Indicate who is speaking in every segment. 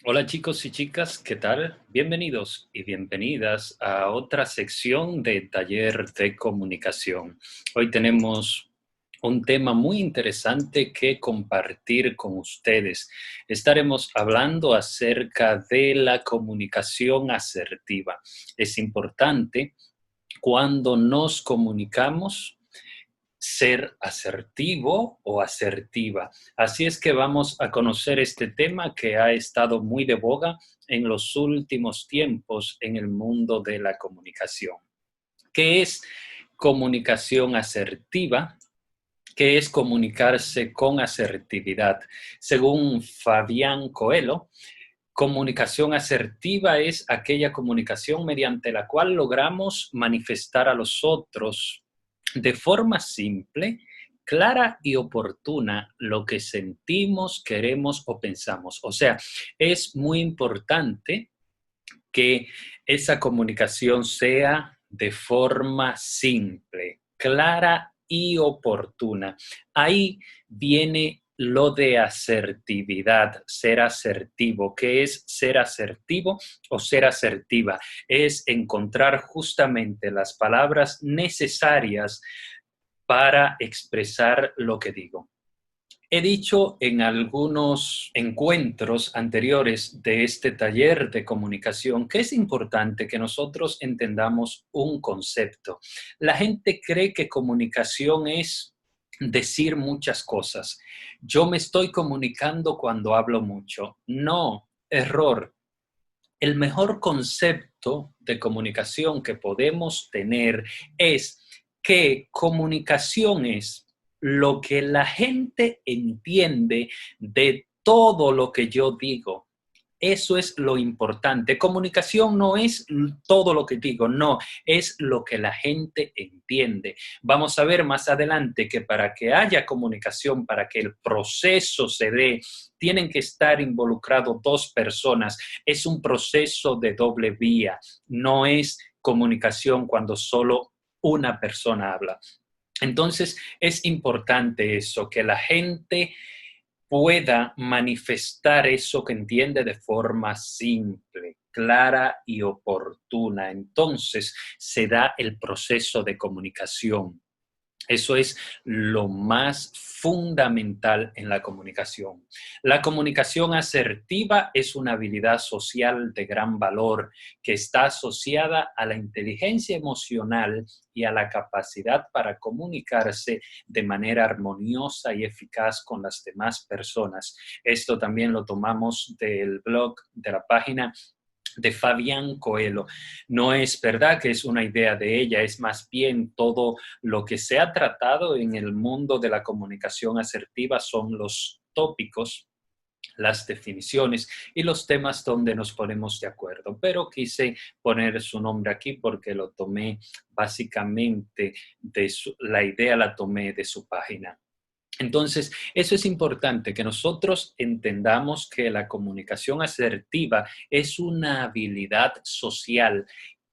Speaker 1: Hola chicos y chicas, ¿qué tal? Bienvenidos y bienvenidas a otra sección de Taller de Comunicación. Hoy tenemos un tema muy interesante que compartir con ustedes. Estaremos hablando acerca de la comunicación asertiva. Es importante cuando nos comunicamos ser asertivo o asertiva. Así es que vamos a conocer este tema que ha estado muy de boga en los últimos tiempos en el mundo de la comunicación. ¿Qué es comunicación asertiva? ¿Qué es comunicarse con asertividad? Según Fabián Coelho, comunicación asertiva es aquella comunicación mediante la cual logramos manifestar a los otros de forma simple, clara y oportuna lo que sentimos, queremos o pensamos. O sea, es muy importante que esa comunicación sea de forma simple, clara y oportuna. Ahí viene lo de asertividad, ser asertivo. ¿Qué es ser asertivo o ser asertiva? Es encontrar justamente las palabras necesarias para expresar lo que digo. He dicho en algunos encuentros anteriores de este taller de comunicación que es importante que nosotros entendamos un concepto. La gente cree que comunicación es decir muchas cosas. Yo me estoy comunicando cuando hablo mucho. No, error. El mejor concepto de comunicación que podemos tener es que comunicación es lo que la gente entiende de todo lo que yo digo. Eso es lo importante. Comunicación no es todo lo que digo, no, es lo que la gente entiende. Vamos a ver más adelante que para que haya comunicación, para que el proceso se dé, tienen que estar involucrados dos personas. Es un proceso de doble vía, no es comunicación cuando solo una persona habla. Entonces, es importante eso, que la gente pueda manifestar eso que entiende de forma simple, clara y oportuna. Entonces, se da el proceso de comunicación. Eso es lo más fundamental en la comunicación. La comunicación asertiva es una habilidad social de gran valor que está asociada a la inteligencia emocional y a la capacidad para comunicarse de manera armoniosa y eficaz con las demás personas. Esto también lo tomamos del blog de la página de Fabián Coelho. No es verdad que es una idea de ella, es más bien todo lo que se ha tratado en el mundo de la comunicación asertiva son los tópicos, las definiciones y los temas donde nos ponemos de acuerdo. Pero quise poner su nombre aquí porque lo tomé básicamente la idea la tomé de su página. Entonces, eso es importante, que nosotros entendamos que la comunicación asertiva es una habilidad social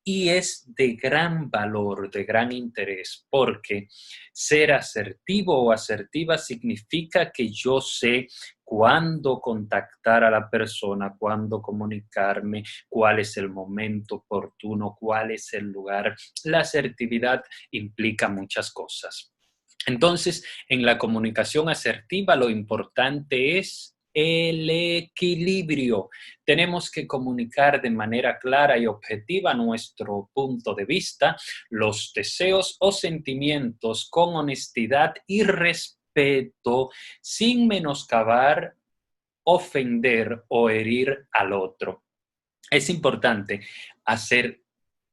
Speaker 1: y es de gran valor, de gran interés, porque ser asertivo o asertiva significa que yo sé cuándo contactar a la persona, cuándo comunicarme, cuál es el momento oportuno, cuál es el lugar. La asertividad implica muchas cosas. Entonces, en la comunicación asertiva lo importante es el equilibrio. Tenemos que comunicar de manera clara y objetiva nuestro punto de vista, los deseos o sentimientos con honestidad y respeto, sin menoscabar, ofender o herir al otro. Es importante hacer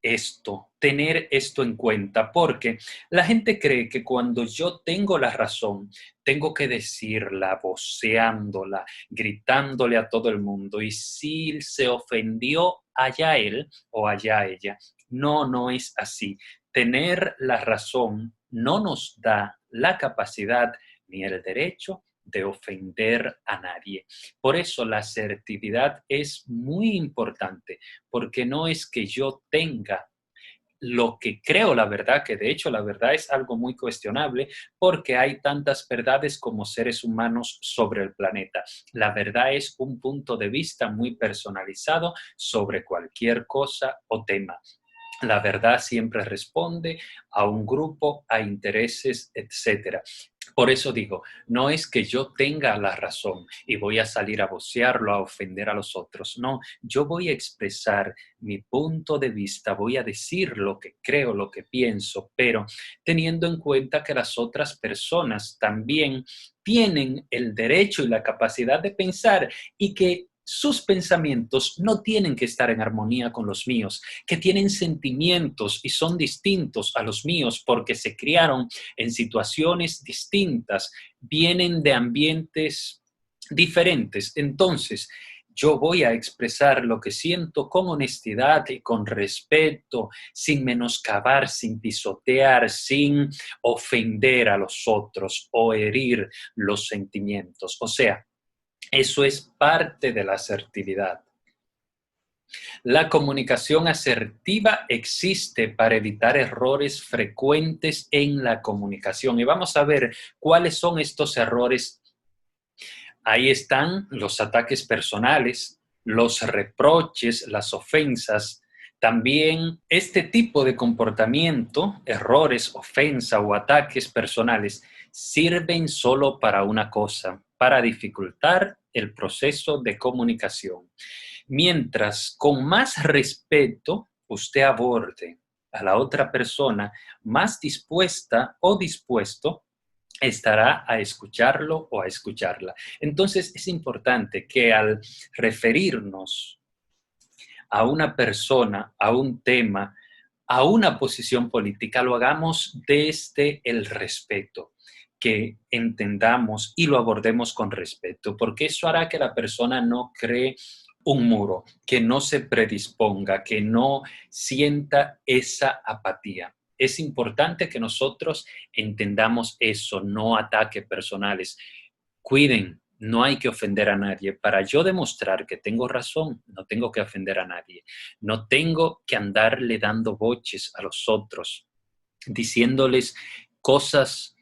Speaker 1: esto, tener esto en cuenta, porque la gente cree que cuando yo tengo la razón, tengo que decirla, voceándola, gritándole a todo el mundo, y si se ofendió, allá él o allá ella. No, no es así. Tener la razón no nos da la capacidad ni el derecho de ofender a nadie. Por eso la asertividad es muy importante, porque no es que yo tenga lo que creo la verdad, que de hecho la verdad es algo muy cuestionable porque hay tantas verdades como seres humanos sobre el planeta. La verdad es un punto de vista muy personalizado sobre cualquier cosa o tema. La verdad siempre responde a un grupo, a intereses, etcétera. Por eso digo, no es que yo tenga la razón y voy a salir a vocearlo, a ofender a los otros. No, yo voy a expresar mi punto de vista, voy a decir lo que creo, lo que pienso, pero teniendo en cuenta que las otras personas también tienen el derecho y la capacidad de pensar y que sus pensamientos no tienen que estar en armonía con los míos, que tienen sentimientos y son distintos a los míos porque se criaron en situaciones distintas, vienen de ambientes diferentes. Entonces, yo voy a expresar lo que siento con honestidad y con respeto, sin menoscabar, sin pisotear, sin ofender a los otros o herir los sentimientos. O sea, eso es parte de la asertividad. La comunicación asertiva existe para evitar errores frecuentes en la comunicación. Y vamos a ver cuáles son estos errores. Ahí están los ataques personales, los reproches, las ofensas. También este tipo de comportamiento, errores, ofensa o ataques personales, sirven solo para una cosa, para dificultar el proceso de comunicación. Mientras con más respeto usted aborde a la otra persona, más dispuesta o dispuesto estará a escucharlo o a escucharla. Entonces es importante que al referirnos a una persona, a un tema, a una posición política, lo hagamos desde el respeto, que entendamos y lo abordemos con respeto, porque eso hará que la persona no cree un muro, que no se predisponga, que no sienta esa apatía. Es importante que nosotros entendamos eso, no ataques personales. Cuiden, no hay que ofender a nadie. Para yo demostrar que tengo razón, no tengo que ofender a nadie. No tengo que andarle dando boches a los otros, diciéndoles cosas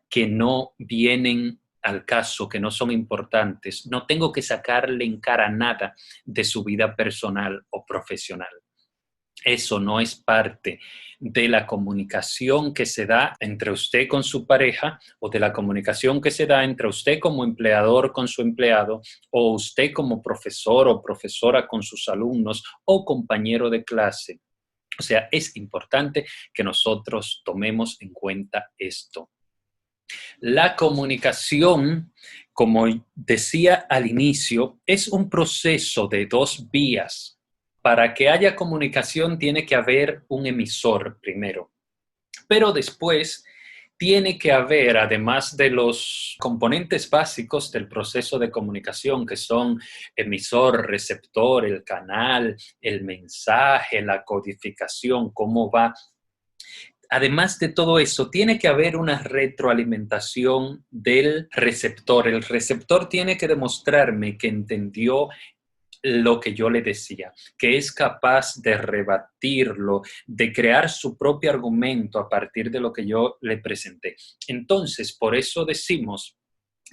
Speaker 1: que no vienen al caso, que no son importantes. No tengo que sacarle en cara nada de su vida personal o profesional. Eso no es parte de la comunicación que se da entre usted con su pareja o de la comunicación que se da entre usted como empleador con su empleado o usted como profesor o profesora con sus alumnos o compañero de clase. O sea, es importante que nosotros tomemos en cuenta esto. La comunicación, como decía al inicio, es un proceso de dos vías. Para que haya comunicación tiene que haber un emisor primero, pero después tiene que haber, además de los componentes básicos del proceso de comunicación, que son emisor, receptor, el canal, el mensaje, la codificación, cómo va. Además de todo eso, tiene que haber una retroalimentación del receptor. El receptor tiene que demostrarme que entendió lo que yo le decía, que es capaz de rebatirlo, de crear su propio argumento a partir de lo que yo le presenté. Entonces, por eso decimos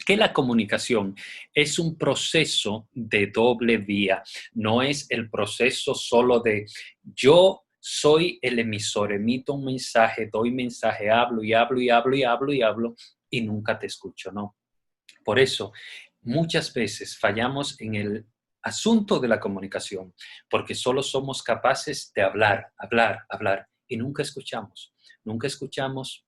Speaker 1: que la comunicación es un proceso de doble vía, no es el proceso solo de yo soy el emisor, emito un mensaje, doy mensaje, hablo y hablo y hablo y hablo y hablo y nunca te escucho, no. Por eso, muchas veces fallamos en el asunto de la comunicación, porque solo somos capaces de hablar, hablar, hablar y nunca escuchamos. Nunca escuchamos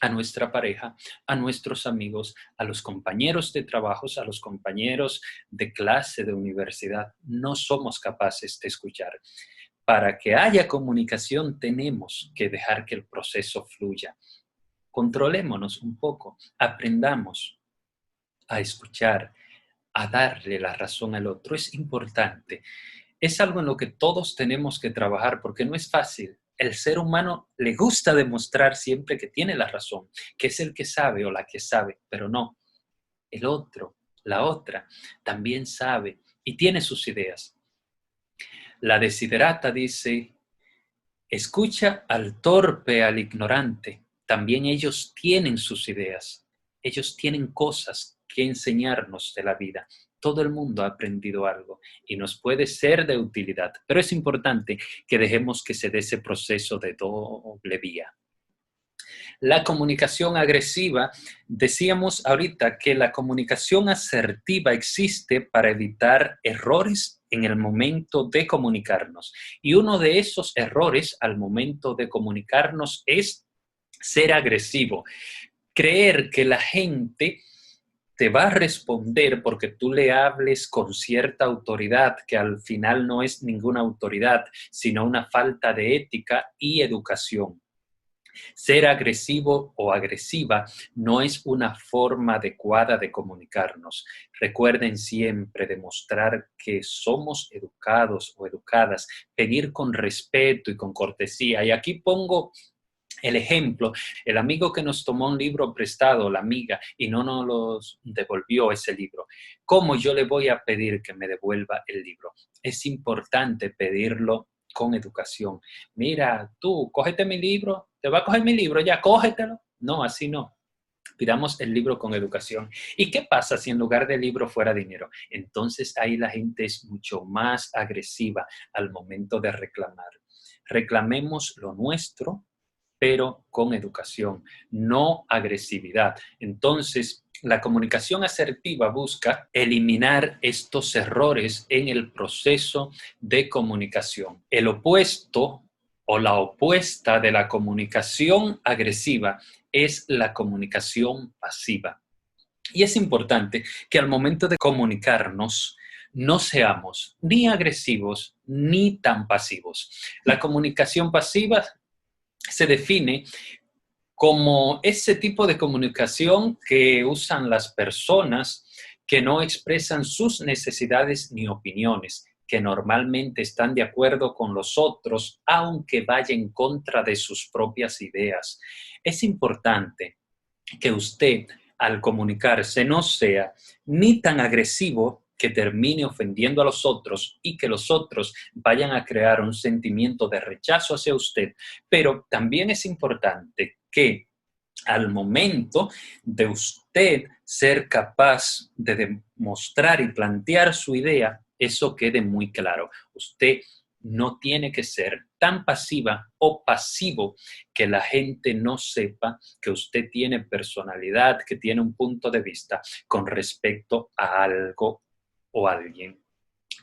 Speaker 1: a nuestra pareja, a nuestros amigos, a los compañeros de trabajos, a los compañeros de clase, de universidad. No somos capaces de escuchar. Para que haya comunicación tenemos que dejar que el proceso fluya. Controlémonos un poco, aprendamos a escuchar, a darle la razón al otro. Es importante. Es algo en lo que todos tenemos que trabajar porque no es fácil. El ser humano le gusta demostrar siempre que tiene la razón, que es el que sabe o la que sabe, pero no. El otro, la otra, también sabe y tiene sus ideas. La desiderata dice, Escucha al torpe, al ignorante. También ellos tienen sus ideas. Ellos tienen cosas que enseñarnos de la vida. Todo el mundo ha aprendido algo y nos puede ser de utilidad, pero es importante que dejemos que se dé ese proceso de doble vía. La comunicación agresiva, decíamos ahorita que la comunicación asertiva existe para evitar errores en el momento de comunicarnos. Y uno de esos errores al momento de comunicarnos es ser agresivo. Creer que la gente te va a responder porque tú le hables con cierta autoridad, que al final no es ninguna autoridad, sino una falta de ética y educación. Ser agresivo o agresiva no es una forma adecuada de comunicarnos. Recuerden siempre demostrar que somos educados o educadas, pedir con respeto y con cortesía. Y aquí pongo el ejemplo, el amigo que nos tomó un libro prestado, la amiga, y no nos los devolvió ese libro. ¿Cómo yo le voy a pedir que me devuelva el libro? Es importante pedirlo con educación. Mira, tú, cógete mi libro, te va a coger mi libro, ya, cógetelo. No, así no. Pidamos el libro con educación. ¿Y qué pasa si en lugar del libro fuera dinero? Entonces ahí la gente es mucho más agresiva al momento de reclamar. Reclamemos lo nuestro, pero con educación, no agresividad. Entonces, la comunicación asertiva busca eliminar estos errores en el proceso de comunicación. El opuesto o la opuesta de la comunicación agresiva es la comunicación pasiva. Y es importante que al momento de comunicarnos no seamos ni agresivos ni tan pasivos. La comunicación pasiva se define como ese tipo de comunicación que usan las personas que no expresan sus necesidades ni opiniones, que normalmente están de acuerdo con los otros, aunque vaya en contra de sus propias ideas. Es importante que usted, al comunicarse, no sea ni tan agresivo que termine ofendiendo a los otros y que los otros vayan a crear un sentimiento de rechazo hacia usted, pero también es importante que al momento de usted ser capaz de demostrar y plantear su idea, eso quede muy claro. Usted no tiene que ser tan pasiva o pasivo que la gente no sepa que usted tiene personalidad, que tiene un punto de vista con respecto a algo o alguien.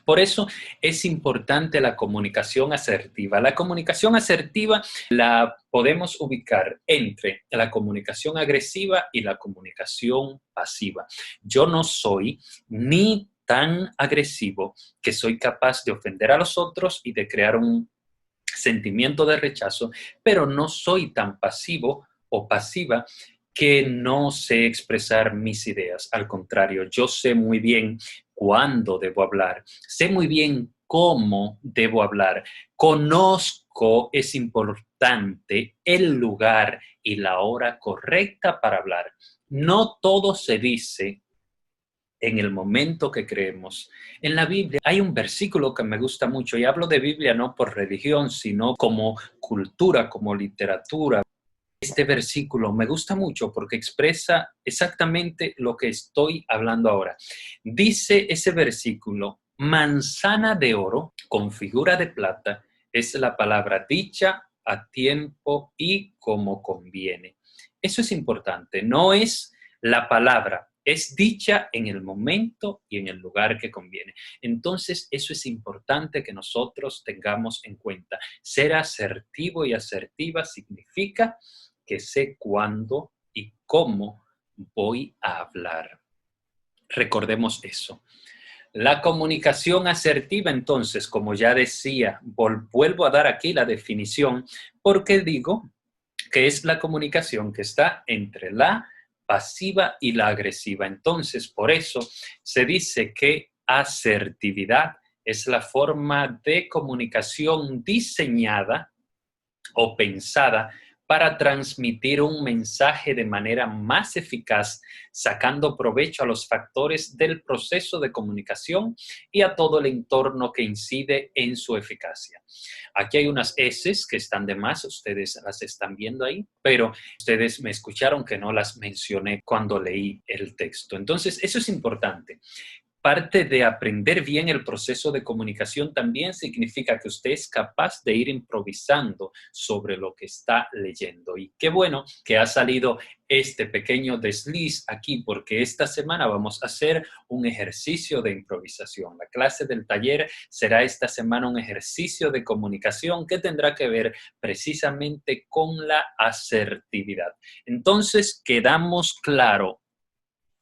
Speaker 1: Por eso es importante la comunicación asertiva. La comunicación asertiva la podemos ubicar entre la comunicación agresiva y la comunicación pasiva. Yo no soy ni tan agresivo que soy capaz de ofender a los otros y de crear un sentimiento de rechazo, pero no soy tan pasivo o pasiva que no sé expresar mis ideas. Al contrario, yo sé muy bien cuándo debo hablar, sé muy bien cómo debo hablar, conozco, es importante, el lugar y la hora correcta para hablar. No todo se dice en el momento que creemos. En la Biblia hay un versículo que me gusta mucho, y hablo de Biblia no por religión, sino como cultura, como literatura. Este versículo me gusta mucho porque expresa exactamente lo que estoy hablando ahora. Dice ese versículo: manzana de oro con figura de plata es la palabra dicha a tiempo y como conviene. Eso es importante, no es la palabra, es dicha en el momento y en el lugar que conviene. Entonces, eso es importante que nosotros tengamos en cuenta. Ser asertivo y asertiva significa que sé cuándo y cómo voy a hablar. Recordemos eso. La comunicación asertiva, entonces, como ya decía, vuelvo a dar aquí la definición, porque digo que es la comunicación que está entre la pasiva y la agresiva. Entonces, por eso se dice que asertividad es la forma de comunicación diseñada o pensada para transmitir un mensaje de manera más eficaz, sacando provecho a los factores del proceso de comunicación y a todo el entorno que incide en su eficacia. Aquí hay unas eses que están de más, ustedes las están viendo ahí, pero ustedes me escucharon que no las mencioné cuando leí el texto. Entonces, eso es importante. Parte de aprender bien el proceso de comunicación también significa que usted es capaz de ir improvisando sobre lo que está leyendo. Y qué bueno que ha salido este pequeño desliz aquí, porque esta semana vamos a hacer un ejercicio de improvisación. La clase del taller será esta semana un ejercicio de comunicación que tendrá que ver precisamente con la asertividad. Entonces, quedamos claro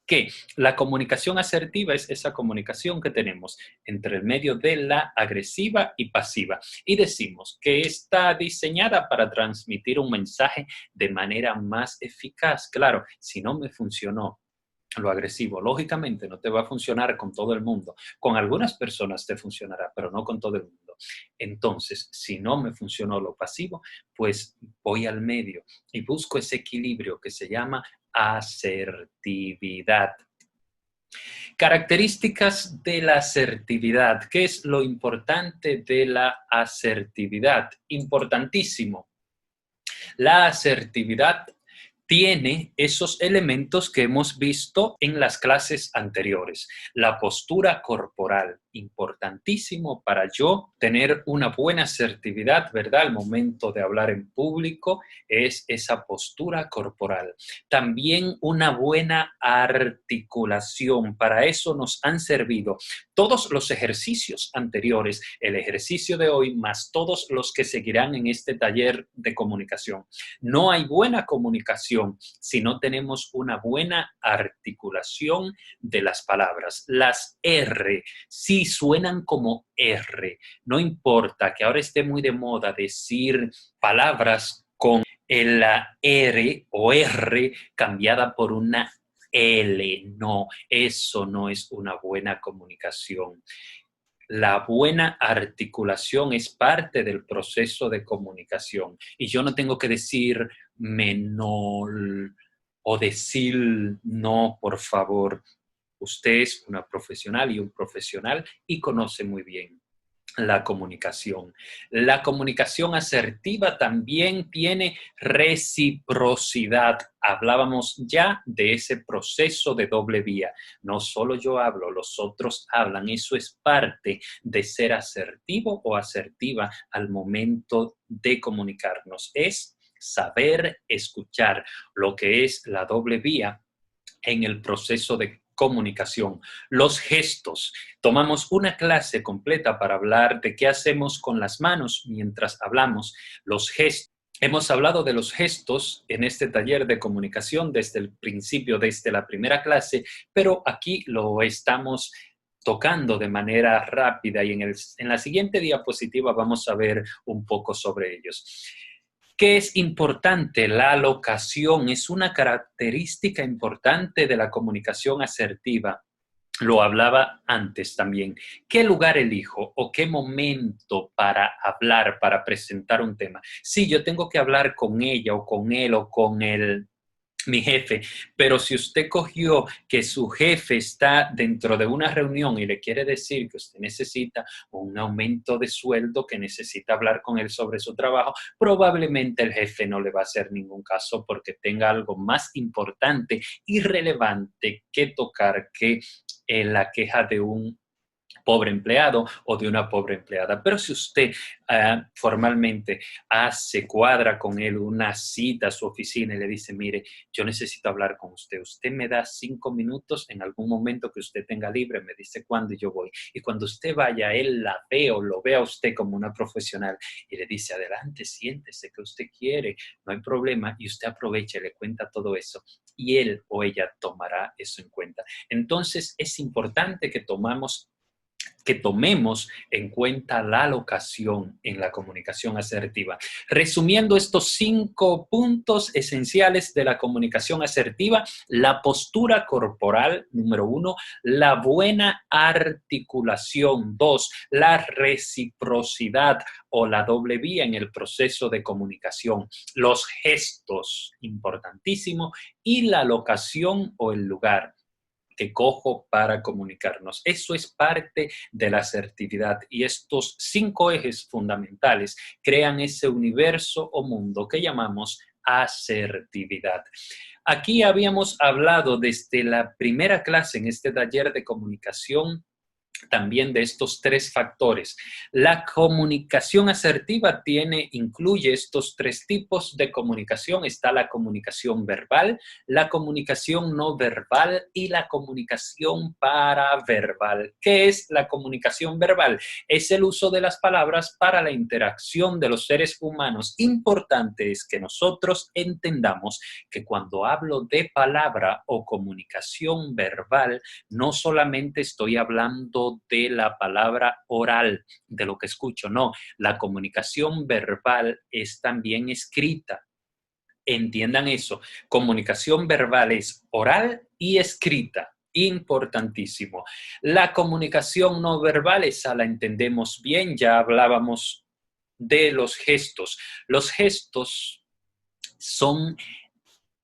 Speaker 1: que la comunicación asertiva es esa comunicación que tenemos entre el medio de la agresiva y pasiva. Y decimos que está diseñada para transmitir un mensaje de manera más eficaz. Claro, si no me funcionó lo agresivo, lógicamente no te va a funcionar con todo el mundo. Con algunas personas te funcionará, pero no con todo el mundo. Entonces, si no me funcionó lo pasivo, pues voy al medio y busco ese equilibrio que se llama asertividad. Características de la asertividad. ¿Qué es lo importante de la asertividad? Importantísimo. La asertividad tiene esos elementos que hemos visto en las clases anteriores. La postura corporal, importantísimo para yo tener una buena asertividad, ¿verdad? Al momento de hablar en público es esa postura corporal. También una buena articulación. Para eso nos han servido todos los ejercicios anteriores, el ejercicio de hoy, más todos los que seguirán en este taller de comunicación. No hay buena comunicación si no tenemos una buena articulación de las palabras. Las R sí suenan como R. No importa que ahora esté muy de moda decir palabras con la R o R cambiada por una L. No, eso no es una buena comunicación. La buena articulación es parte del proceso de comunicación. Y yo no tengo que decir menor o decir no, por favor. Usted es una profesional y un profesional y conoce muy bien la comunicación. La comunicación asertiva también tiene reciprocidad. Hablábamos ya de ese proceso de doble vía. No solo yo hablo, los otros hablan. Eso es parte de ser asertivo o asertiva al momento de comunicarnos. Es saber escuchar, lo que es la doble vía en el proceso de comunicación. Los gestos. Tomamos una clase completa para hablar de qué hacemos con las manos mientras hablamos. Los gestos. Hemos hablado de los gestos en este taller de comunicación desde el principio, desde la primera clase, pero aquí lo estamos tocando de manera rápida y en la siguiente diapositiva vamos a ver un poco sobre ellos. ¿Qué es importante? La locación es una característica importante de la comunicación asertiva. Lo hablaba antes también. ¿Qué lugar elijo o qué momento para hablar, para presentar un tema? Sí, yo tengo que hablar con ella o con él o con mi jefe, pero si usted cogió que su jefe está dentro de una reunión y le quiere decir que usted necesita un aumento de sueldo, que necesita hablar con él sobre su trabajo, probablemente el jefe no le va a hacer ningún caso porque tenga algo más importante y relevante que tocar que la queja de un pobre empleado o de una pobre empleada. Pero si usted formalmente hace, cuadra con él una cita a su oficina y le dice, mire, yo necesito hablar con usted. Usted me da 5 minutos en algún momento que usted tenga libre, me dice cuándo y yo voy. Y cuando usted vaya, él la ve o lo ve a usted como una profesional y le dice, adelante, siéntese, que usted quiere, no hay problema. Y usted aprovecha y le cuenta todo eso. Y él o ella tomará eso en cuenta. Entonces, es importante que tomamos que tomemos en cuenta la locación en la comunicación asertiva. Resumiendo estos 5 puntos esenciales de la comunicación asertiva: la postura corporal, número 1, la buena articulación, 2, la reciprocidad o la doble vía en el proceso de comunicación, los gestos, importantísimo, y la locación o el lugar que cojo para comunicarnos. Eso es parte de la asertividad, y estos 5 ejes fundamentales crean ese universo o mundo que llamamos asertividad. Aquí habíamos hablado desde la primera clase en este taller de comunicación también de estos 3 factores. La comunicación asertiva incluye estos 3 tipos de comunicación. Está la comunicación verbal, la comunicación no verbal y la comunicación paraverbal. ¿Qué es la comunicación verbal? Es el uso de las palabras para la interacción de los seres humanos. Importante es que nosotros entendamos que cuando hablo de palabra o comunicación verbal, no solamente estoy hablando de la palabra oral, de lo que escucho, no. La comunicación verbal es también escrita. Entiendan eso. Comunicación verbal es oral y escrita. Importantísimo. La comunicación no verbal, esa la entendemos bien. Ya hablábamos de los gestos. Los gestos son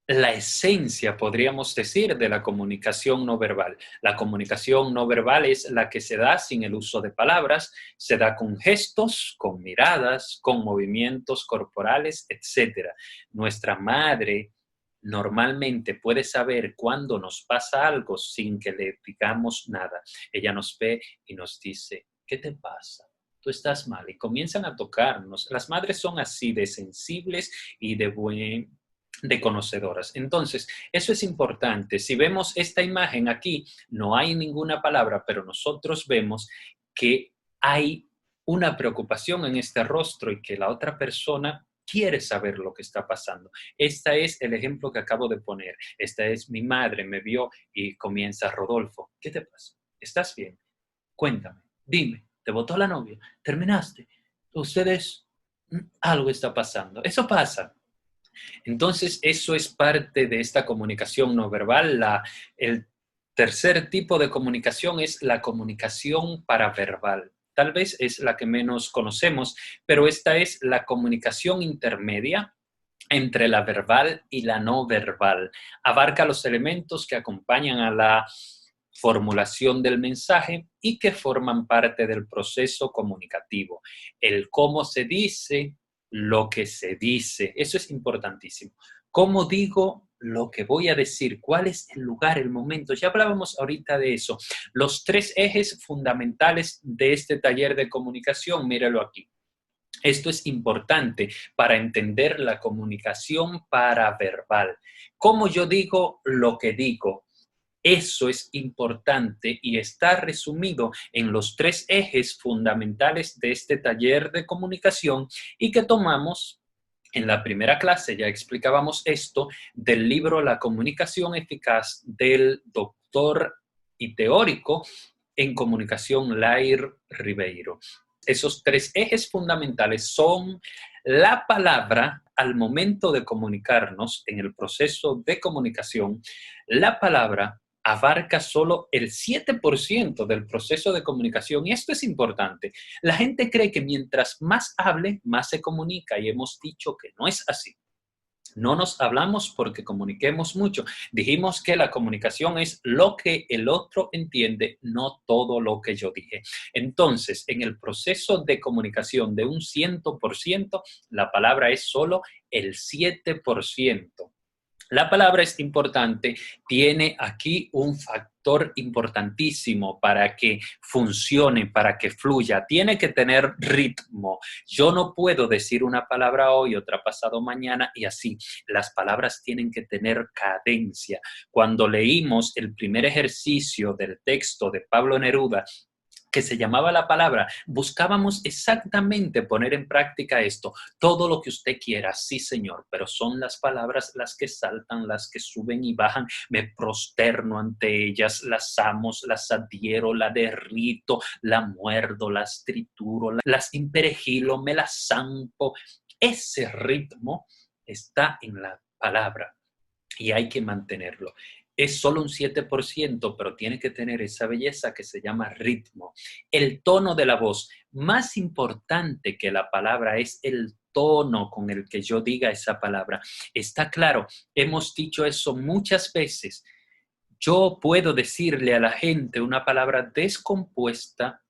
Speaker 1: la esencia, podríamos decir, de la comunicación no verbal. La comunicación no verbal es la que se da sin el uso de palabras, se da con gestos, con miradas, con movimientos corporales, etc. Nuestra madre normalmente puede saber cuándo nos pasa algo sin que le digamos nada. Ella nos ve y nos dice: ¿qué te pasa? Tú estás mal, y comienzan a tocarnos. Las madres son así de sensibles y de conocedoras. Entonces, eso es importante. Si vemos esta imagen aquí, no hay ninguna palabra, pero nosotros vemos que hay una preocupación en este rostro y que la otra persona quiere saber lo que está pasando. Este es el ejemplo que acabo de poner. Esta es mi madre, me vio y comienza: Rodolfo, ¿qué te pasa? ¿Estás bien? Cuéntame, dime, ¿te botó la novia? ¿Terminaste? Ustedes, algo está pasando. Eso pasa. Entonces, eso es parte de esta comunicación no verbal. El tercer tipo de comunicación es la comunicación paraverbal. Tal vez es la que menos conocemos, pero esta es la comunicación intermedia entre la verbal y la no verbal. Abarca los elementos que acompañan a la formulación del mensaje y que forman parte del proceso comunicativo. El cómo se dice, lo que se dice. Eso es importantísimo. ¿Cómo digo lo que voy a decir? ¿Cuál es el lugar, el momento? Ya hablábamos ahorita de eso. Los 3 ejes fundamentales de este taller de comunicación, míralo aquí. Esto es importante para entender la comunicación paraverbal. ¿Cómo yo digo lo que digo? Eso es importante y está resumido en los 3 ejes fundamentales de este taller de comunicación y que tomamos en la primera clase. Ya explicábamos esto del libro La comunicación eficaz del doctor y teórico en comunicación Lair Ribeiro. Esos 3 ejes fundamentales son la palabra al momento de comunicarnos en el proceso de comunicación. La palabra abarca solo el 7% del proceso de comunicación, y esto es importante. La gente cree que mientras más hable, más se comunica, y hemos dicho que no es así. No nos hablamos porque comuniquemos mucho. Dijimos que la comunicación es lo que el otro entiende, no todo lo que yo dije. Entonces, en el proceso de comunicación de un 100%, la palabra es solo el 7%. La palabra es importante, tiene aquí un factor importantísimo para que funcione, para que fluya. Tiene que tener ritmo. Yo no puedo decir una palabra hoy, otra pasado mañana y así. Las palabras tienen que tener cadencia. Cuando leímos el primer ejercicio del texto de Pablo Neruda, que se llamaba La Palabra, buscábamos exactamente poner en práctica esto. Todo lo que usted quiera, sí, Señor, pero son las palabras las que saltan, las que suben y bajan. Me prosterno ante ellas, las amo, las adhiero, las derrito, las muerdo, las trituro, las impergilo, me las zampo. Ese ritmo está en la palabra y hay que mantenerlo. Es solo un 7%, pero tiene que tener esa belleza que se llama ritmo. El tono de la voz. Más importante que la palabra es el tono con el que yo diga esa palabra. Está claro, hemos dicho eso muchas veces. Yo puedo decirle a la gente una palabra descompuesta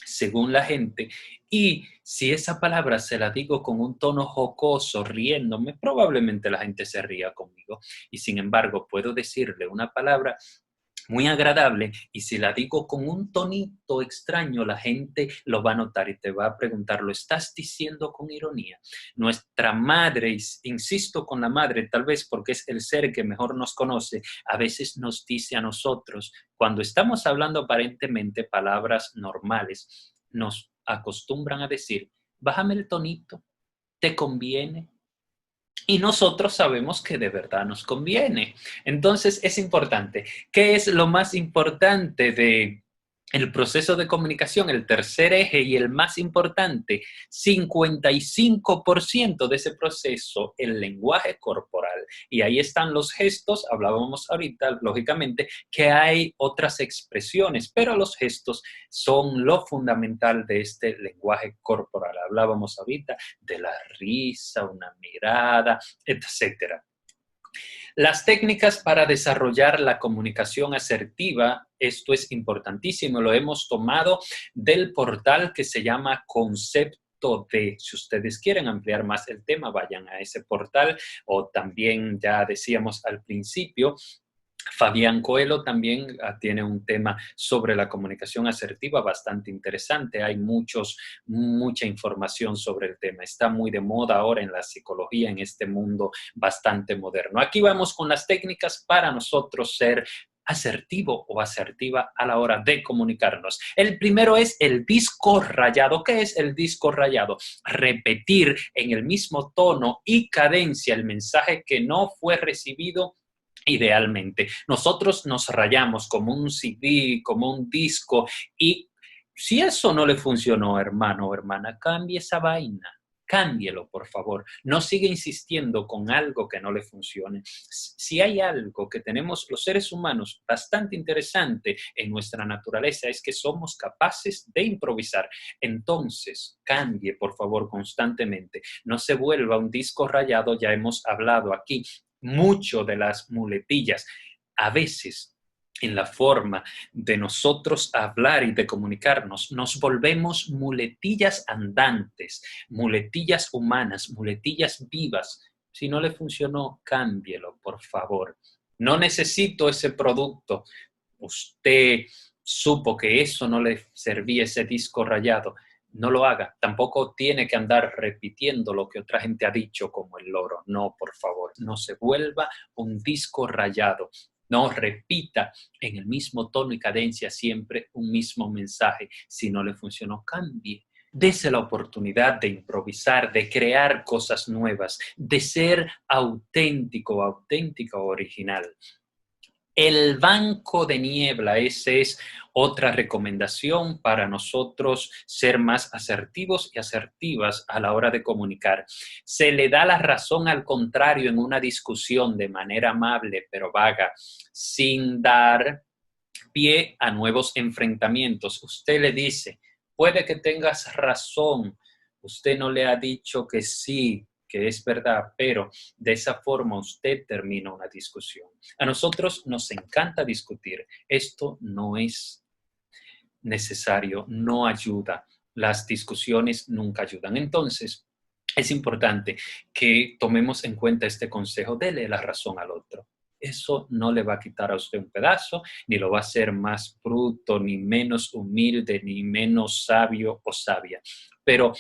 Speaker 1: según la gente, y si esa palabra se la digo con un tono jocoso, riéndome, probablemente la gente se ría conmigo. Y sin embargo, puedo decirle una palabra muy agradable y si la digo con un tonito extraño, la gente lo va a notar y te va a preguntar, ¿lo estás diciendo con ironía? Nuestra madre, insisto con la madre, tal vez porque es el ser que mejor nos conoce, a veces nos dice a nosotros, cuando estamos hablando aparentemente palabras normales, nos acostumbran a decir, bájame el tonito, ¿te conviene? Y nosotros sabemos que de verdad nos conviene. Entonces es importante. ¿Qué es lo más importante de el proceso de comunicación? El tercer eje y el más importante, 55% de ese proceso, el lenguaje corporal. Y ahí están los gestos, hablábamos ahorita, lógicamente, que hay otras expresiones, pero los gestos son lo fundamental de este lenguaje corporal. Hablábamos ahorita de la risa, una mirada, etcétera. Las técnicas para desarrollar la comunicación asertiva, esto es importantísimo, lo hemos tomado del portal que se llama Concepto de. Si ustedes quieren ampliar más el tema, vayan a ese portal o también ya decíamos al principio, Fabián Coelho también tiene un tema sobre la comunicación asertiva bastante interesante. Hay mucha información sobre el tema. Está muy de moda ahora en la psicología, en este mundo bastante moderno. Aquí vamos con las técnicas para nosotros ser asertivo o asertiva a la hora de comunicarnos. El primero es el disco rayado. ¿Qué es el disco rayado? Repetir en el mismo tono y cadencia el mensaje que no fue recibido idealmente. Nosotros nos rayamos como un CD, como un disco, y si eso no le funcionó, hermano o hermana, cambie esa vaina. Cámbielo, por favor. No siga insistiendo con algo que no le funcione. Si hay algo que tenemos los seres humanos bastante interesante en nuestra naturaleza es que somos capaces de improvisar. Entonces, cambie, por favor, constantemente. No se vuelva un disco rayado, ya hemos hablado aquí mucho de las muletillas. A veces, en la forma de nosotros hablar y de comunicarnos, nos volvemos muletillas andantes, muletillas humanas, muletillas vivas. Si no le funcionó, cámbielo, por favor. No necesito ese producto. Usted supo que eso no le servía, ese disco rayado. No lo haga. Tampoco tiene que andar repitiendo lo que otra gente ha dicho como el loro. No, por favor, no se vuelva un disco rayado. No repita en el mismo tono y cadencia siempre un mismo mensaje. Si no le funcionó, cambie. Dese la oportunidad de improvisar, de crear cosas nuevas, de ser auténtico, auténtica o original. El banco de niebla, esa es otra recomendación para nosotros ser más asertivos y asertivas a la hora de comunicar. Se le da la razón al contrario en una discusión de manera amable pero vaga, sin dar pie a nuevos enfrentamientos. Usted le dice, puede que tengas razón, usted no le ha dicho que sí, que es verdad, pero de esa forma usted termina una discusión. A nosotros nos encanta discutir. Esto no es necesario, no ayuda. Las discusiones nunca ayudan. Entonces, es importante que tomemos en cuenta este consejo, dele la razón al otro. Eso no le va a quitar a usted un pedazo, ni lo va a hacer más bruto, ni menos humilde, ni menos sabio o sabia. Pero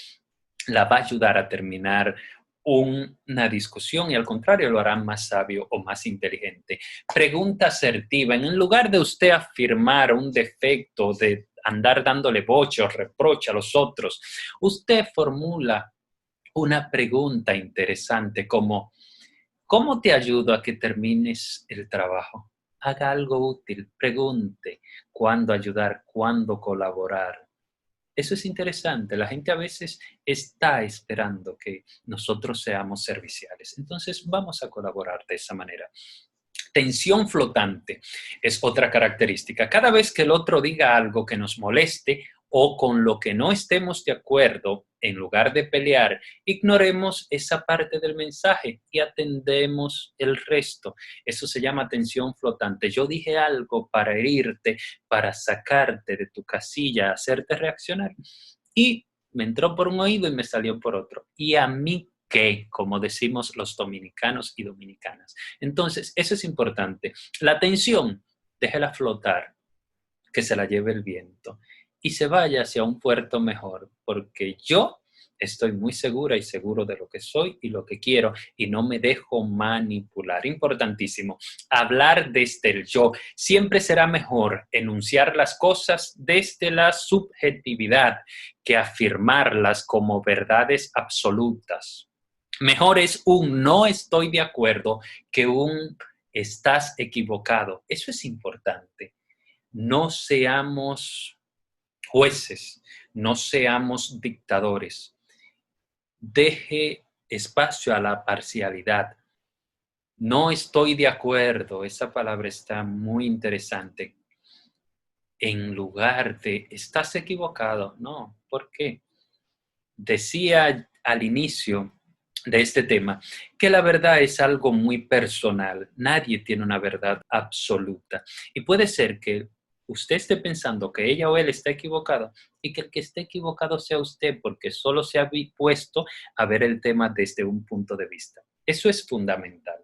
Speaker 1: la va a ayudar a terminar una discusión y al contrario lo hará más sabio o más inteligente. Pregunta asertiva. En lugar de usted afirmar un defecto, de andar dándole boche o reproche a los otros, usted formula una pregunta interesante como, ¿cómo te ayudo a que termines el trabajo? Haga algo útil, pregunte cuándo ayudar, cuándo colaborar. Eso es interesante. La gente a veces está esperando que nosotros seamos serviciales. Entonces, vamos a colaborar de esa manera. Tensión flotante es otra característica. Cada vez que el otro diga algo que nos moleste o con lo que no estemos de acuerdo, en lugar de pelear, ignoremos esa parte del mensaje y atendemos el resto. Eso se llama tensión flotante. Yo dije algo para herirte, para sacarte de tu casilla, hacerte reaccionar. Y me entró por un oído y me salió por otro. ¿Y a mí qué? Como decimos los dominicanos y dominicanas. Entonces, eso es importante. La tensión, déjela flotar, que se la lleve el viento y se vaya hacia un puerto mejor, porque yo estoy muy segura y seguro de lo que soy y lo que quiero y no me dejo manipular. Importantísimo, hablar desde el yo. Siempre será mejor enunciar las cosas desde la subjetividad que afirmarlas como verdades absolutas. Mejor es un no estoy de acuerdo que un estás equivocado. Eso es importante. No seamos jueces, no seamos dictadores. Deje espacio a la parcialidad. No estoy de acuerdo, esa palabra está muy interesante. En lugar de estás equivocado, no, ¿por qué? Decía al inicio de este tema que la verdad es algo muy personal. Nadie tiene una verdad absoluta. Y puede ser que usted esté pensando que ella o él está equivocado y que el que esté equivocado sea usted porque solo se ha puesto a ver el tema desde un punto de vista. Eso es fundamental.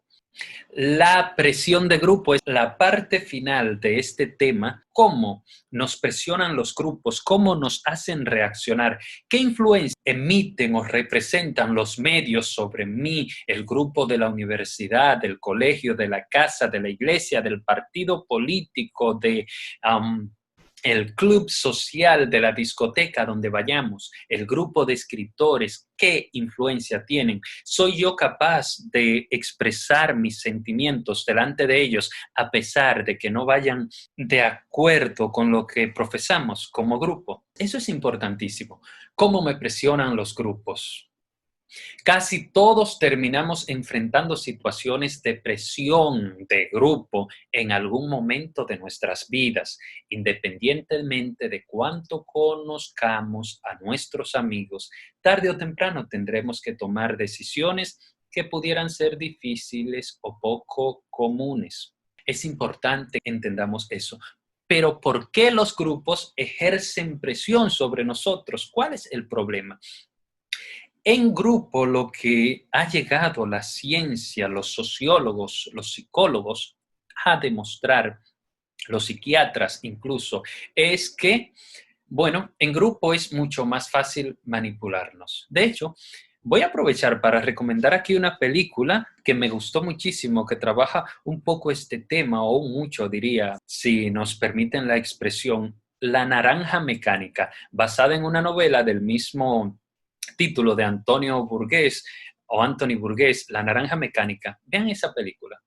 Speaker 1: La presión de grupo es la parte final de este tema, cómo nos presionan los grupos, cómo nos hacen reaccionar, qué influencia emiten o representan los medios sobre mí, el grupo de la universidad, del colegio, de la casa, de la iglesia, del partido político, el club social de la discoteca donde vayamos, el grupo de escritores, ¿qué influencia tienen? ¿Soy yo capaz de expresar mis sentimientos delante de ellos a pesar de que no vayan de acuerdo con lo que profesamos como grupo? Eso es importantísimo. ¿Cómo me presionan los grupos? Casi todos terminamos enfrentando situaciones de presión de grupo en algún momento de nuestras vidas, independientemente de cuánto conozcamos a nuestros amigos. Tarde o temprano tendremos que tomar decisiones que pudieran ser difíciles o poco comunes. Es importante que entendamos eso. Pero ¿por qué los grupos ejercen presión sobre nosotros? ¿Cuál es el problema? En grupo, lo que ha llegado la ciencia, los sociólogos, los psicólogos a demostrar, los psiquiatras incluso, es que, bueno, en grupo es mucho más fácil manipularnos. De hecho, voy a aprovechar para recomendar aquí una película que me gustó muchísimo, que trabaja un poco este tema, o mucho diría, si nos permiten la expresión, La Naranja Mecánica, basada en una novela del mismo título de Antonio Burgess o Anthony Burgess, La Naranja Mecánica. Vean esa película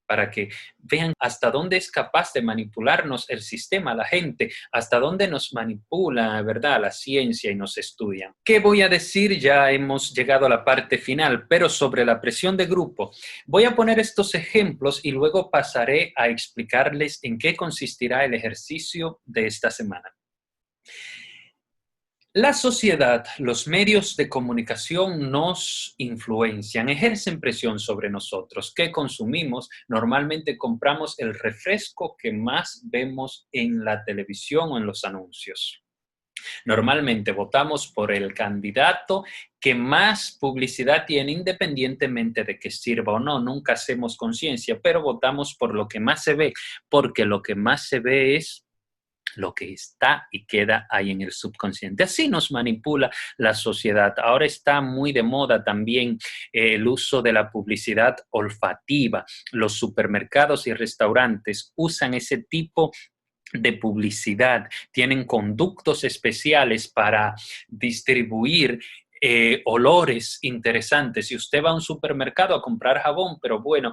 Speaker 1: para que vean hasta dónde es capaz de manipularnos el sistema, la gente, hasta dónde nos manipula, ¿verdad?, la ciencia y nos estudian. ¿Qué voy a decir? Ya hemos llegado a la parte final, pero sobre la presión de grupo. Voy a poner estos ejemplos y luego pasaré a explicarles en qué consistirá el ejercicio de esta semana. La sociedad, los medios de comunicación nos influencian, ejercen presión sobre nosotros. ¿Qué consumimos? Normalmente compramos el refresco que más vemos en la televisión o en los anuncios. Normalmente votamos por el candidato que más publicidad tiene, independientemente de que sirva o no. Nunca hacemos conciencia, pero votamos por lo que más se ve, porque lo que más se ve es lo que está y queda ahí en el subconsciente. Así nos manipula la sociedad. Ahora está muy de moda también el uso de la publicidad olfativa. Los supermercados y restaurantes usan ese tipo de publicidad, tienen conductos especiales para distribuir olores interesantes. Si usted va a un supermercado a comprar jabón, pero bueno,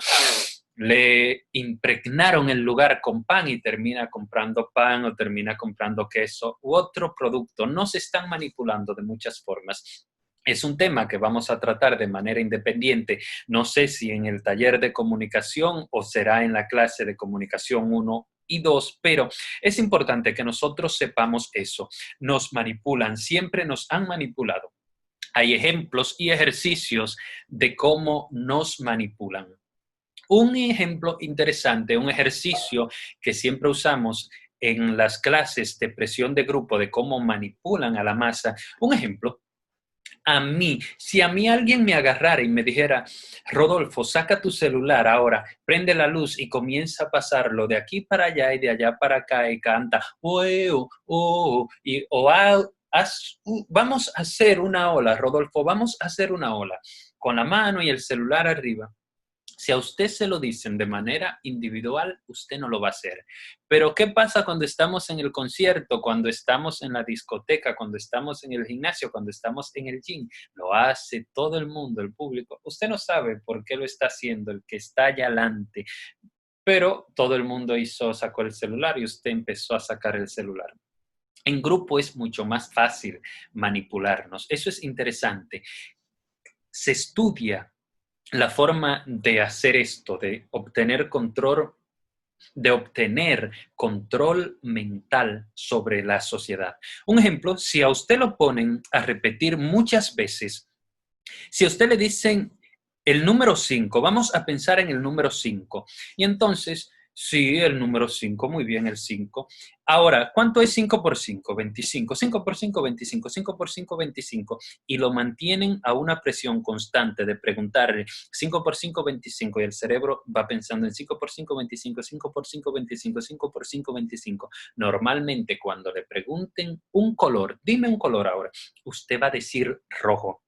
Speaker 1: le impregnaron el lugar con pan y termina comprando pan o termina comprando queso u otro producto. No se están manipulando de muchas formas. Es un tema que vamos a tratar de manera independiente. No sé si en el taller de comunicación o será en la clase de comunicación 1 y 2, pero es importante que nosotros sepamos eso. Nos manipulan, siempre nos han manipulado. Hay ejemplos y ejercicios de cómo nos manipulan. Un ejemplo interesante, un ejercicio que siempre usamos en las clases de presión de grupo de cómo manipulan a la masa. Un ejemplo, si a mí alguien me agarrara y me dijera, Rodolfo, saca tu celular ahora, prende la luz y comienza a pasarlo de aquí para allá y de allá para acá y canta, vamos a hacer una ola, Rodolfo, vamos a hacer una ola con la mano y el celular arriba. Si a usted se lo dicen de manera individual, usted no lo va a hacer. Pero ¿qué pasa cuando estamos en el concierto, cuando estamos en la discoteca, cuando estamos en el gimnasio, cuando estamos en el gym? Lo hace todo el mundo, el público. Usted no sabe por qué lo está haciendo, el que está allá adelante. Pero todo el mundo sacó el celular y usted empezó a sacar el celular. En grupo es mucho más fácil manipularnos. Eso es interesante. Se estudia la forma de hacer esto, de obtener control mental sobre la sociedad. Un ejemplo, si a usted lo ponen a repetir muchas veces, si a usted le dicen el número 5, vamos a pensar en el número 5. Y entonces, sí, el número 5, muy bien, el 5. Ahora, ¿cuánto es 5 por 5? 25. 5 por 5, 25. 5 por 5, 25. Y lo mantienen a una presión constante de preguntarle 5 por 5, 25. Y el cerebro va pensando en 5 por 5, 25. 5 por 5, 25. 5 por 5, 25. Normalmente, cuando le pregunten un color, dime un color ahora, usted va a decir rojo.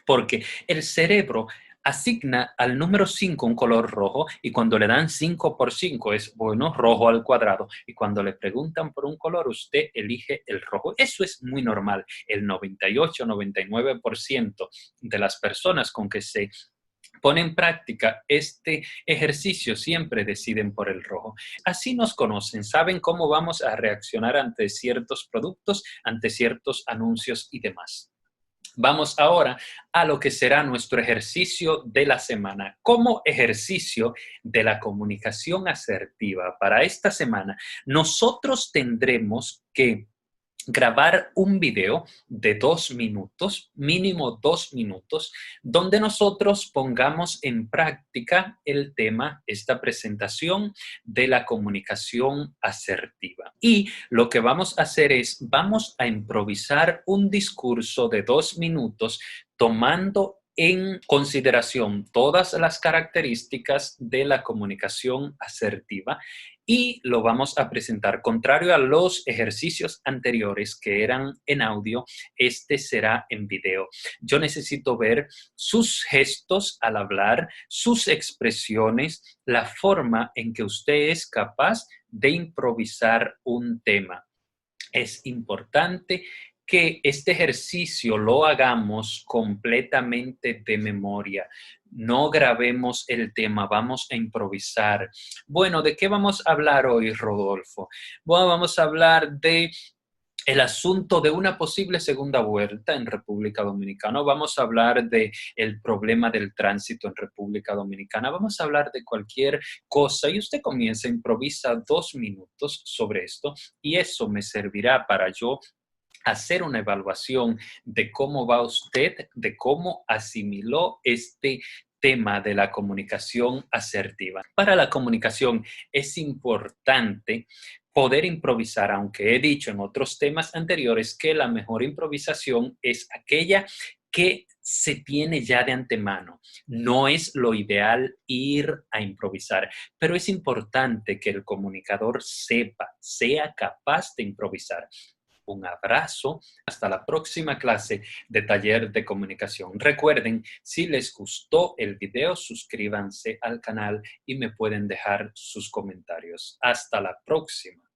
Speaker 1: Porque el cerebro asigna al número 5 un color rojo y cuando le dan 5 por 5 es, bueno, rojo al cuadrado. Y cuando le preguntan por un color, usted elige el rojo. Eso es muy normal. El 98-99% de las personas con que se pone en práctica este ejercicio siempre deciden por el rojo. Así nos conocen, saben cómo vamos a reaccionar ante ciertos productos, ante ciertos anuncios y demás. Vamos ahora a lo que será nuestro ejercicio de la semana. Como ejercicio de la comunicación asertiva para esta semana, nosotros tendremos que grabar un video de 2 minutos, mínimo 2 minutos, donde nosotros pongamos en práctica el tema, esta presentación de la comunicación asertiva. Y lo que vamos a hacer es, vamos a improvisar un discurso de 2 minutos tomando en consideración todas las características de la comunicación asertiva y lo vamos a presentar. Contrario a los ejercicios anteriores que eran en audio, este será en video. Yo necesito ver sus gestos al hablar, sus expresiones, la forma en que usted es capaz de improvisar un tema. Es importante que este ejercicio lo hagamos completamente de memoria. No grabemos el tema, vamos a improvisar. Bueno, ¿de qué vamos a hablar hoy, Rodolfo? Bueno, vamos a hablar de el asunto de una posible segunda vuelta en República Dominicana. Vamos a hablar de el problema del tránsito en República Dominicana. Vamos a hablar de cualquier cosa y usted comienza, improvisa 2 minutos sobre esto y eso me servirá para yo hacer una evaluación de cómo va usted, de cómo asimiló este tema de la comunicación asertiva. Para la comunicación es importante poder improvisar, aunque he dicho en otros temas anteriores que la mejor improvisación es aquella que se tiene ya de antemano. No es lo ideal ir a improvisar, pero es importante que el comunicador sea capaz de improvisar. Un abrazo. Hasta la próxima clase de taller de comunicación. Recuerden, si les gustó el video, suscríbanse al canal y me pueden dejar sus comentarios. Hasta la próxima.